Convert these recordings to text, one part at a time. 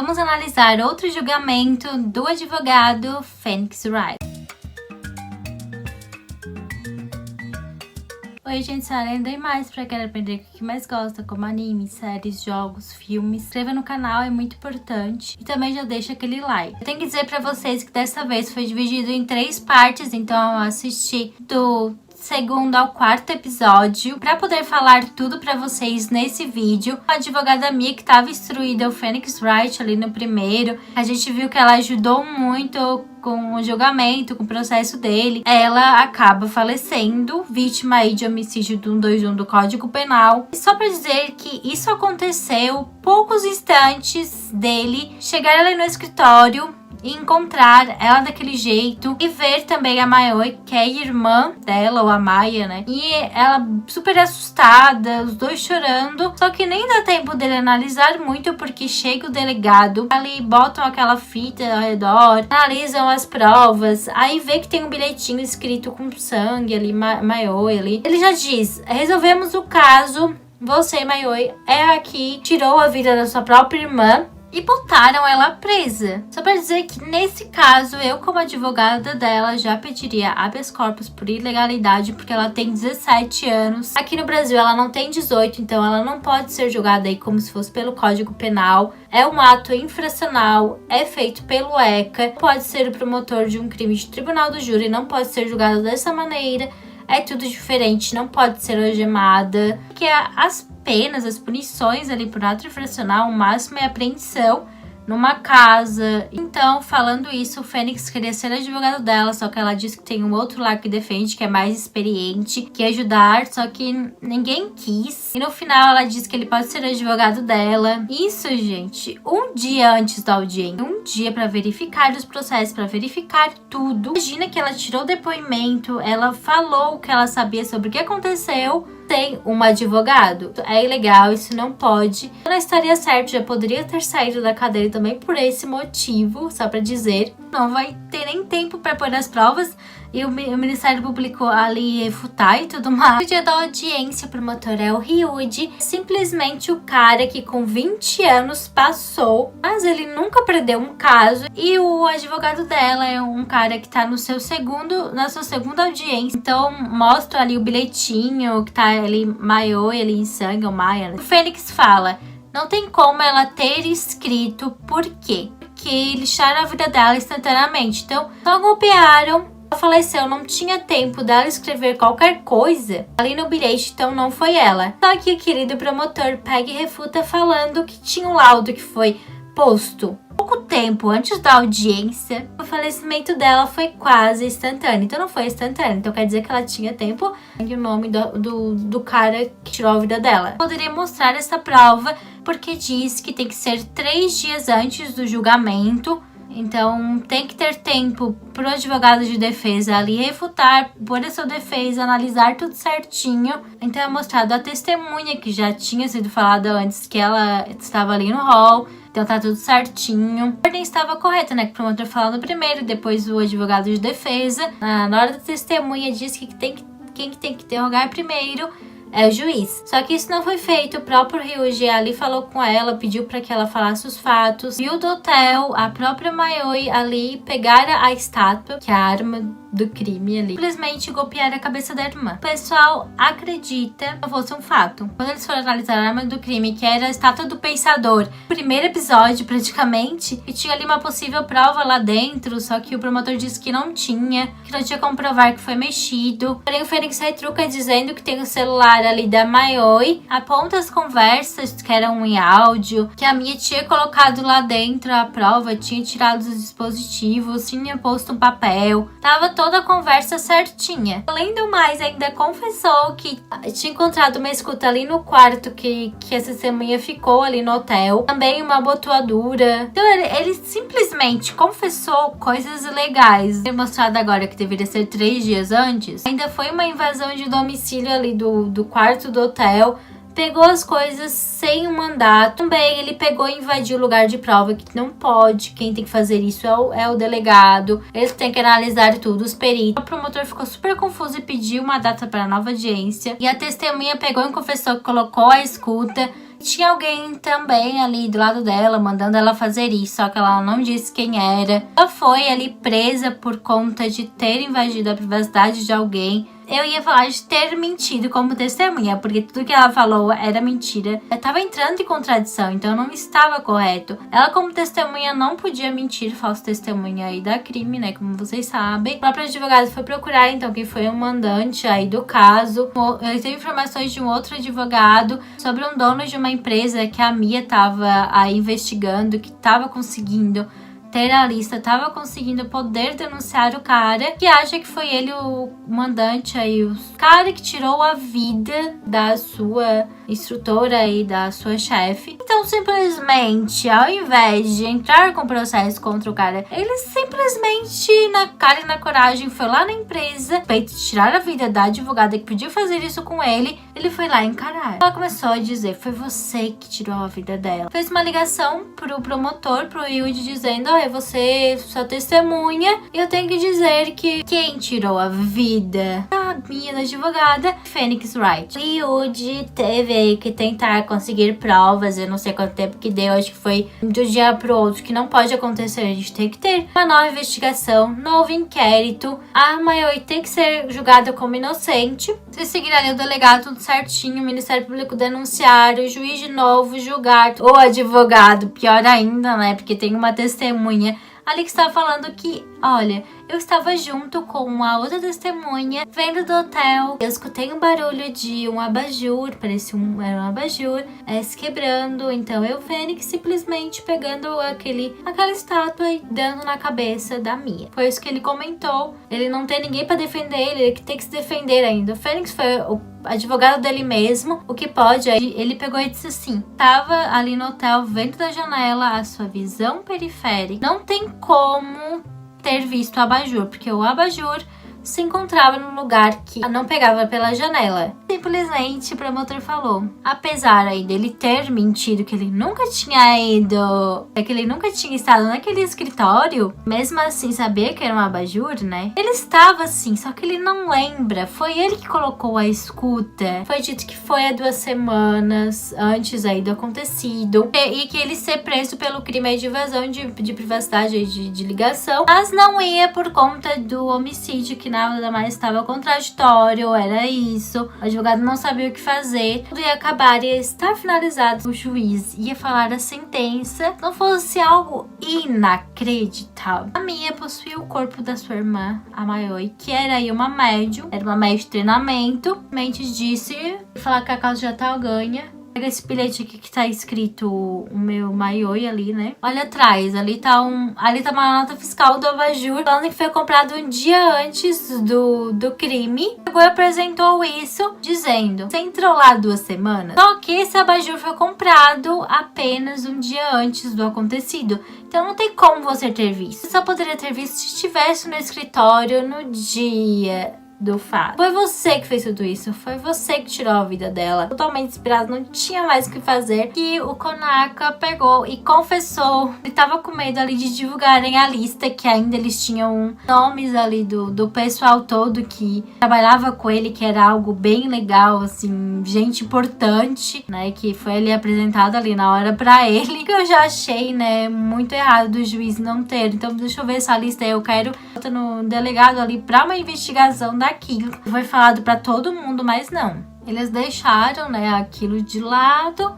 vamos analisar outro julgamento do advogado Phoenix Wright. Oi gente, Sarenda e mais pra quem aprender o que mais gosta, como animes, séries, jogos, filmes. Se inscreva no canal, é muito importante. E também já deixa aquele like. Eu tenho que dizer pra vocês que dessa vez foi dividido em 3 partes, então eu assisti do segundo ao 4º episódio para poder falar tudo para vocês nesse vídeo. A advogada Mia, que estava instruída o Phoenix Wright ali no primeiro, a gente viu que ela ajudou muito com o julgamento, com o processo dele. Ela acaba falecendo, vítima aí de homicídio do 121 do Código Penal. E só para dizer que isso aconteceu poucos instantes dele chegar ali no escritório e encontrar ela daquele jeito e ver também a Mayoi, que é a irmã dela, ou a Maya, né? E ela super assustada, os dois chorando. Só que nem dá tempo dele analisar muito, porque chega o delegado, ali botam aquela fita ao redor, analisam as provas, aí vê que tem um bilhetinho escrito com sangue ali, Mayoi ali. Ele já diz: resolvemos o caso, você, Mayoi, é a que tirou a vida da sua própria irmã. E botaram ela presa. Só pra dizer que nesse caso, eu como advogada dela já pediria habeas corpus por ilegalidade, porque ela tem 17 anos. Aqui no Brasil ela não tem 18, então ela não pode ser julgada aí como se fosse pelo Código Penal. É um ato infracional, é feito pelo ECA. Pode ser o promotor de um crime de tribunal do júri, não pode ser julgada dessa maneira. É tudo diferente, não pode ser algemada. Porque as penas, as punições ali por ato infracional, o máximo é apreensão numa casa. Então, falando isso, o Phoenix queria ser advogado dela, só que ela disse que tem um outro lá que defende, que é mais experiente, que ajudar, só que ninguém quis. E no final ela disse que ele pode ser advogado dela. Isso, gente, um dia antes da audiência, um dia para verificar os processos, para verificar tudo. Imagina que ela tirou o depoimento, ela falou o que ela sabia sobre o que aconteceu. Tem um advogado. É ilegal, isso não pode. Não estaria certo, já poderia ter saído da cadeia também por esse motivo, só pra dizer. Não vai ter nem tempo para pôr as provas e o Ministério Público ali refutar e tudo mais. No dia da audiência, o promotor é o Ryuji, simplesmente o cara que com 20 anos passou, mas ele nunca perdeu um caso. E o advogado dela é um cara que tá na sua segunda audiência. Então mostra ali o bilhetinho que tá ali, Mayoi ali em sangue, ou Maya. O Phoenix fala: não tem como ela ter escrito por quê? Porque eles tiraram a vida dela instantaneamente. Então, só golpearam. Ela faleceu, não tinha tempo dela escrever qualquer coisa ali no bilhete, então não foi ela. Só que o querido promotor pega e refuta falando que tinha um laudo que foi posto pouco tempo antes da audiência. O falecimento dela foi quase instantâneo, então não foi instantâneo, então quer dizer que ela tinha tempo. E o nome do cara que tirou a vida dela. Poderia mostrar essa prova porque diz que tem que ser 3 dias antes do julgamento. Então tem que ter tempo pro advogado de defesa ali refutar, pôr a sua defesa, analisar tudo certinho. Então é mostrado a testemunha, que já tinha sido falada antes, que ela estava ali no hall. Então tá tudo certinho. A ordem estava correta, né? Que o promotor falando primeiro, depois o advogado de defesa. Na hora da testemunha diz que quem tem que interrogar primeiro é o juiz. Só que isso não foi feito. O próprio Ryuji ali falou com ela, pediu para que ela falasse os fatos. E o do hotel, a própria Mayoi ali pegaram a estátua, que é a arma do crime ali, simplesmente golpear a cabeça da irmã. O pessoal acredita que não fosse um fato. Quando eles foram analisar a arma do crime, que era a estátua do pensador, primeiro episódio praticamente, e tinha ali uma possível prova lá dentro, só que o promotor disse que não tinha como provar que foi mexido. Porém o Phoenix retruca dizendo que tem o celular ali da Mayoi, aponta as conversas que eram em áudio, que a Mia tinha colocado lá dentro a prova, tinha tirado os dispositivos, tinha posto um papel, tava toda a conversa certinha. Além do mais, ainda confessou que tinha encontrado uma escuta ali no quarto que essa testemunha ficou ali no hotel. Também uma abotoadura. Então ele simplesmente confessou coisas legais. Demonstrado agora que deveria ser 3 dias antes. Ainda foi uma invasão de domicílio ali do quarto do hotel. Pegou as coisas sem um mandato. Também ele pegou e invadiu o lugar de prova, que não pode. Quem tem que fazer isso é o delegado. Eles têm que analisar tudo, os peritos. O promotor ficou super confuso e pediu uma data para a nova audiência. E a testemunha pegou e confessou que colocou a escuta, Tinha alguém também ali do lado dela, mandando ela fazer isso, só que ela não disse quem era. Ela foi ali presa por conta de ter invadido a privacidade de alguém. Eu ia falar de ter mentido como testemunha, porque tudo que ela falou era mentira. Eu tava entrando em contradição, então não estava correto. Ela, como testemunha, não podia mentir, falso testemunha aí da crime, né? Como vocês sabem. O próprio advogado foi procurar, então, quem foi o mandante aí do caso. Ele teve informações de um outro advogado sobre um dono de uma empresa que a Mia tava aí investigando, que tava conseguindo ter a lista, tava conseguindo poder denunciar o cara, que acha que foi ele o mandante aí, o cara que tirou a vida da sua instrutora e da sua chefe. Então, simplesmente, ao invés de entrar com processo contra o cara, ele simplesmente, na cara e na coragem, foi lá na empresa, feito de tirar a vida da advogada que podia fazer isso com ele, ele foi lá encarar. Ela começou a dizer, foi você que tirou a vida dela. Fez uma ligação pro promotor, pro Yudi, dizendo, é você, sua testemunha, e eu tenho que dizer que quem tirou a vida da minha advogada, Phoenix Wright. O Yudi teve aí que tentar conseguir provas, eu não sei quanto tempo que deu, acho que foi de um dia pro outro, que não pode acontecer, a gente tem que ter uma nova investigação, novo inquérito, a Mayoi tem que ser julgada como inocente, se seguir ali o delegado tudo certinho, o Ministério Público denunciar, o juiz de novo julgar, o advogado, pior ainda, né, porque tem uma testemunha ali que estava falando que, olha, eu estava junto com uma outra testemunha, vendo do hotel. Eu escutei um barulho de um abajur, parecia era um abajur, se quebrando. Então eu, Fênix, simplesmente pegando aquela estátua e dando na cabeça da Mia. Foi isso que ele comentou. Ele não tem ninguém pra defender ele que tem que se defender ainda. O Fênix foi o advogado dele mesmo, o que pode. Aí ele pegou e disse assim, tava ali no hotel, vendo da janela, a sua visão periférica não tem como ter visto o abajur, porque o abajur se encontrava num lugar que não pegava pela janela. Simplesmente o promotor falou, apesar aí dele ter mentido que ele nunca tinha ido, que ele nunca tinha estado naquele escritório, mesmo assim sabia que era um abajur, né? Ele estava assim, só que ele não lembra. Foi ele que colocou a escuta. Foi dito que foi há 2 semanas antes aí do acontecido e que ele ser preso pelo crime de invasão de privacidade de ligação, mas não ia por conta do homicídio, que nada mais estava contraditório, era isso. O advogado não sabia o que fazer. Tudo ia acabar, ia estar finalizado. O juiz ia falar a sentença. Não fosse algo inacreditável. A Mia possuía o corpo da sua irmã, a Mayoi, que era aí uma médium, era uma médium de treinamento. Mente disse, falar que a causa já tá ganha. Pega esse bilhete aqui que tá escrito o meu Mayoi ali, né? Olha atrás, ali tá uma nota fiscal do abajur, falando que foi comprado um dia antes do crime. Pegou e apresentou isso, dizendo, você entrou lá 2 semanas? Só que esse abajur foi comprado apenas um dia antes do acontecido. Então não tem como você ter visto. Você só poderia ter visto se estivesse no escritório no dia do fato. Foi você que fez tudo isso, foi você que tirou a vida dela. Totalmente inspirado, não tinha mais o que fazer. E o Konaka pegou e confessou. Ele tava com medo ali de divulgarem a lista, que ainda eles tinham nomes ali do pessoal todo que trabalhava com ele, que era algo bem legal, assim, gente importante, né, que foi ali apresentado ali na hora pra ele, que eu já achei, né, muito errado do juiz não ter. Então deixa eu ver essa lista aí, eu quero botar no delegado ali pra uma investigação daquilo. Foi falado pra todo mundo, mas não. Eles deixaram, né, aquilo de lado.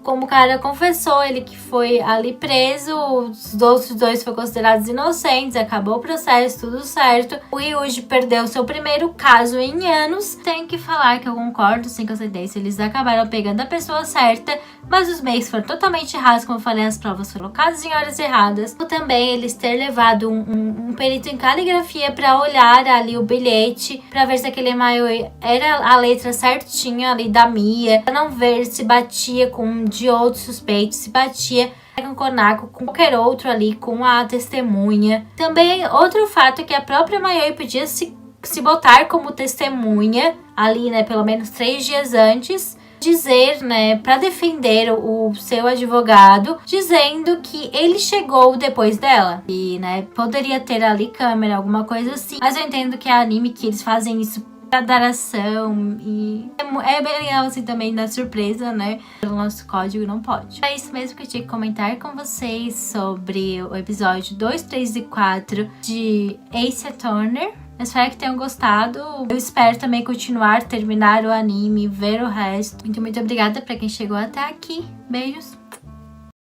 Como o cara confessou, ele que foi ali preso, os outros 2 foram considerados inocentes, acabou o processo, tudo certo. O Ryuji perdeu seu primeiro caso em anos. Tenho que falar que eu concordo, sim, com essa ideia. Eles acabaram pegando a pessoa certa, mas os meios foram totalmente errados, como eu falei, as provas foram colocadas em horas erradas. Ou também eles ter levado um perito em caligrafia pra olhar ali o bilhete, pra ver se aquele Mayoi era a letra certa ali da Mia, pra não ver se batia com de outros suspeitos, se batia com o Konako, com qualquer outro ali, com a testemunha. Também outro fato é que a própria Mayoi podia se botar como testemunha ali, né, pelo menos 3 dias antes, dizer, né, para defender o seu advogado, dizendo que ele chegou depois dela e, né, poderia ter ali câmera, alguma coisa assim. Mas eu entendo que é anime, que eles fazem isso pra dar ação. E é bem legal assim também, na surpresa, né? Pelo nosso código não pode. É isso mesmo que eu tinha que comentar com vocês sobre o episódio 2, 3 e 4 de Ace Attorney. Eu espero que tenham gostado. Eu espero também continuar, terminar o anime, ver o resto. Muito obrigada pra quem chegou até aqui. Beijos!